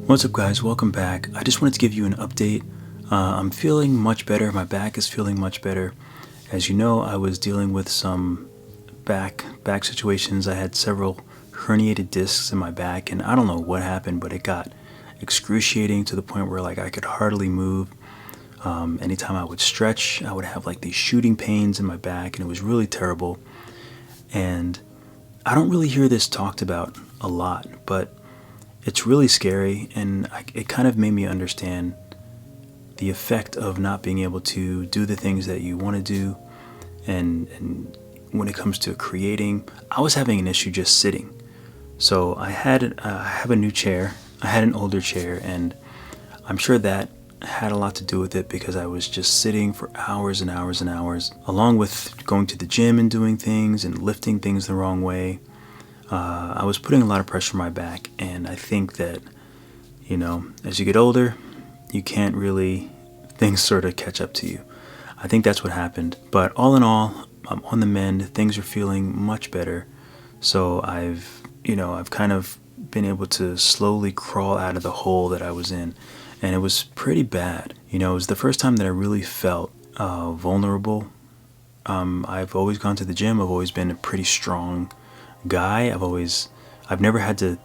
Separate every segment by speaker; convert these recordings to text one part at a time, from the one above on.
Speaker 1: What's up guys, welcome back. I just wanted to give you an update. I'm feeling much better. My back is feeling much better. As you know, I was dealing with some back situations. I had several herniated discs in my back, and I don't know what happened, but it got excruciating to the point where I could hardly move. Anytime I would stretch, I would have these shooting pains in my back, and it was really terrible. And I don't really hear this talked about a lot, but it's really scary, and it kind of made me understand the effect of not being able to do the things that you want to do. And when it comes to creating, I was having an issue just sitting. So I have a new chair. I had an older chair, and I'm sure that had a lot to do with it because I was just sitting for hours and hours and hours, along with going to the gym and doing things and lifting things the wrong way. I was putting a lot of pressure on my back, and I think that, as you get older, you can't really, things sort of catch up to you. I think that's what happened. But all in all, I'm on the mend. Things are feeling much better. So I've kind of been able to slowly crawl out of the hole that I was in, and it was pretty bad. It was the first time that I really felt vulnerable. I've always gone to the gym. I've always been a pretty strong guy. I've never had to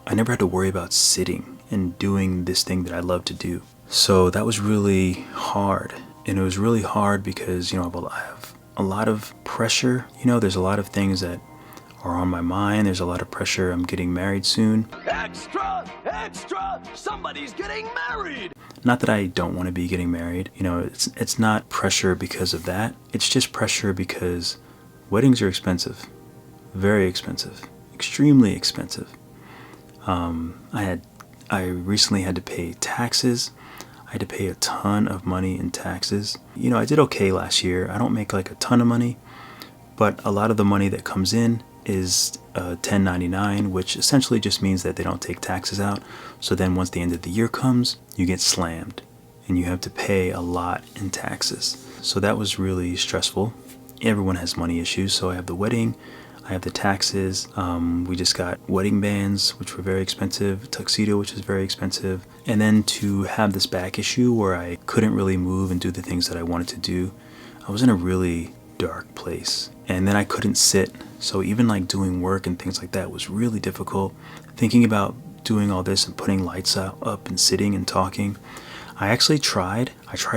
Speaker 1: I never had to worry about sitting and doing this thing that I love to do. So that was really hard. And it was really hard because, I have a lot of pressure. There's a lot of things that are on my mind. There's a lot of pressure. I'm getting married soon.
Speaker 2: Extra! Extra! Somebody's getting married!
Speaker 1: Not that I don't want to be getting married. It's not pressure because of that. It's just pressure because weddings are expensive. Very expensive. Extremely expensive. I recently had to pay taxes. I had to pay a ton of money in taxes. I did okay last year. I don't make a ton of money, but a lot of the money that comes in is 1099, which essentially just means that they don't take taxes out. So then once the end of the year comes, you get slammed and you have to pay a lot in taxes. So that was really stressful. Everyone has money issues. So I have the wedding, I have the taxes. We just got wedding bands, which were very expensive, tuxedo, which is very expensive. And then to have this back issue where I couldn't really move and do the things that I wanted to do, I was in a really dark place. And then I couldn't sit. So even doing work and things like that was really difficult. Thinking about doing all this and putting lights up and sitting and talking. I tried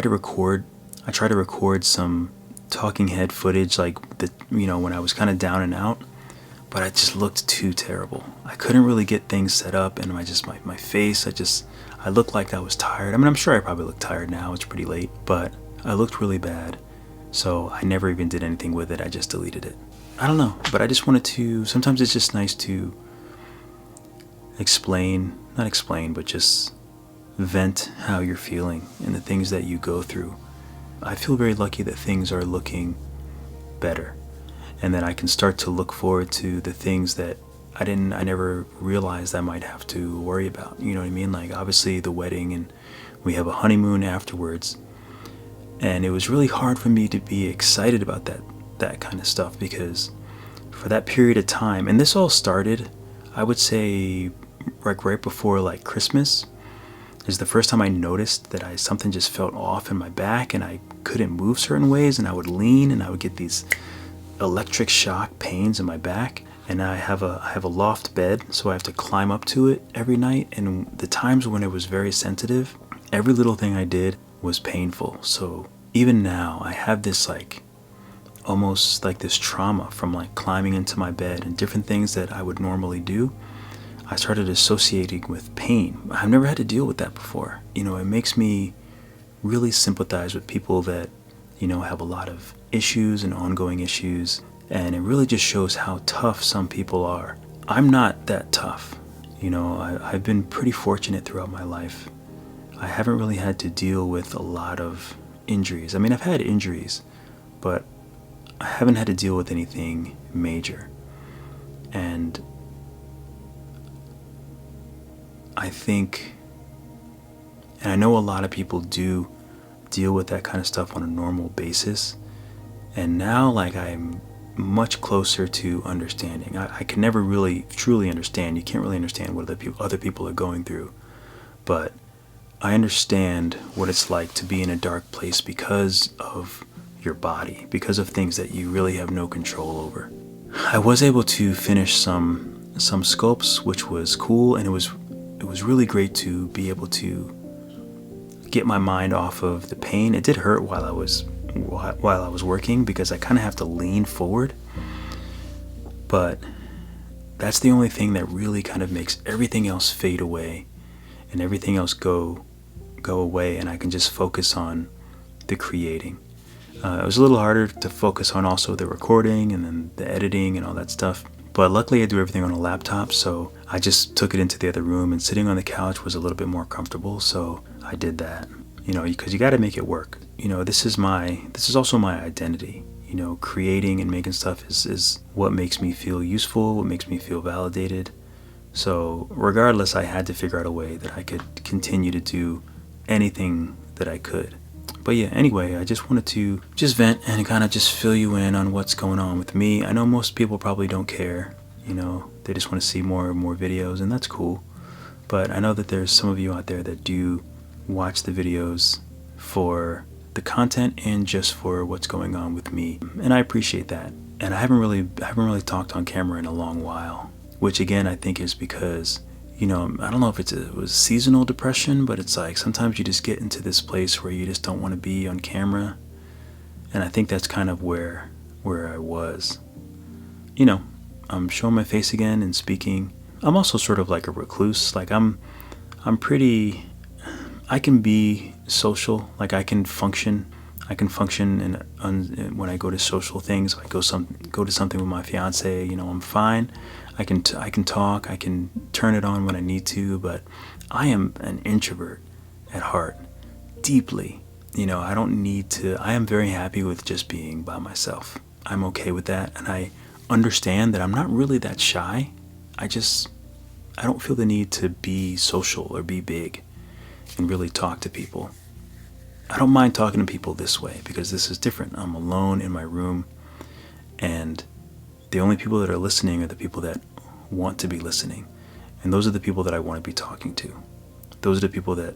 Speaker 1: to record some talking head footage when I was kind of down and out, but I just looked too terrible. I couldn't really get things set up, and my face, I looked like I was tired. I mean, I'm sure I probably look tired now, it's pretty late, but I looked really bad. So I never even did anything with it. I just deleted it. I don't know, but I just wanted to, sometimes it's just nice to not explain, but just vent how you're feeling and the things that you go through. I feel very lucky that things are looking better, and that I can start to look forward to the things that I never realized I might have to worry about. You know what I mean? Obviously the wedding, and we have a honeymoon afterwards. And it was really hard for me to be excited about that kind of stuff, because for that period of time, and this all started, I would say, right before Christmas, is the first time I noticed that something just felt off in my back, and I couldn't move certain ways, and I would lean and I would get these electric shock pains in my back. And I have a loft bed, so I have to climb up to it every night, and the times when it was very sensitive, every little thing I did was painful. So even now I have this almost this trauma from climbing into my bed and different things that I would normally do. I started associating with pain. I've never had to deal with that before. It makes me really sympathize with people that have a lot of issues and ongoing issues, and it really just shows how tough some people are. I'm not that tough. I've been pretty fortunate throughout my life. I haven't really had to deal with a lot of injuries. I mean, I've had injuries, but I haven't had to deal with anything major. And I think, and I know a lot of people do deal with that kind of stuff on a normal basis. And now I'm much closer to understanding. I can never really truly understand. You can't really understand what other people are going through, but I understand what it's like to be in a dark place because of your body, because of things that you really have no control over. I was able to finish some sculpts, which was cool, and it was really great to be able to get my mind off of the pain. It did hurt while I was working because I kind of have to lean forward, but that's the only thing that really kind of makes everything else fade away and everything else go away, and I can just focus on the creating. It was a little harder to focus on also the recording and then the editing and all that stuff, but luckily I do everything on a laptop, so I just took it into the other room, and sitting on the couch was a little bit more comfortable, so I did that. Because you got to make it work. This is also my identity. Creating and making stuff is what makes me feel useful, what makes me feel validated. So regardless, I had to figure out a way that I could continue to do anything that I could. But yeah, anyway, I just wanted to just vent and kind of just fill you in on what's going on with me. I know most people probably don't care. They just want to see more and more videos, and that's cool. But I know that there's some of you out there that do watch the videos for the content and just for what's going on with me, and I appreciate that. And I haven't really talked on camera in a long while, which again I think is because I don't know if it was seasonal depression, but it's like sometimes you just get into this place where you just don't want to be on camera, and I think that's kind of where I was. I'm showing my face again and speaking. I'm also sort of like a recluse. Like I can be social. Like I can function when I go to social things. If I go to something with my fiance, I'm fine. I can talk. I can turn it on when I need to. But I am an introvert at heart, deeply. I don't need to. I am very happy with just being by myself. I'm okay with that, and I understand that I'm not really that shy. I don't feel the need to be social or be big and really talk to people. I don't mind talking to people this way because this is different. I'm alone in my room, and the only people that are listening are the people that want to be listening, and those are the people that I want to be talking to. Those are the people that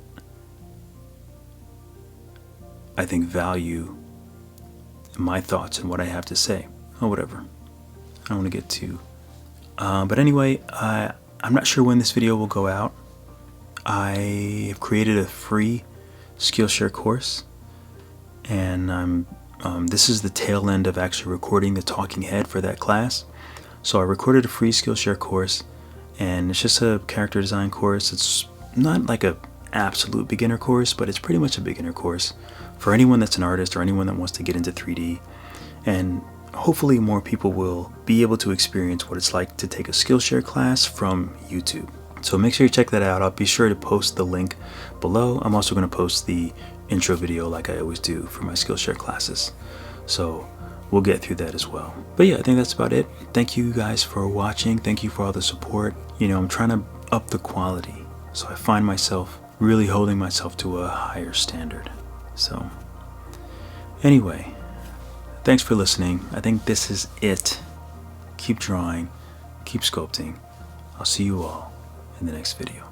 Speaker 1: I think value my thoughts and what I have to say. Oh, whatever. I don't want to get too... but anyway, I'm not sure when this video will go out. I have created a free Skillshare course, and this is the tail end of actually recording the talking head for that class. So I recorded a free Skillshare course, and it's just a character design course. It's not like a absolute beginner course, but it's pretty much a beginner course for anyone that's an artist or anyone that wants to get into 3D. And hopefully more people will be able to experience what it's like to take a Skillshare class from YouTube. So make sure you check that out. I'll be sure to post the link below. I'm also going to post the intro video like I always do for my Skillshare classes. So we'll get through that as well. But yeah, I think that's about it. Thank you guys for watching. Thank you for all the support. I'm trying to up the quality, so I find myself really holding myself to a higher standard. So anyway, thanks for listening. I think this is it. Keep drawing, keep sculpting. I'll see you all in the next video.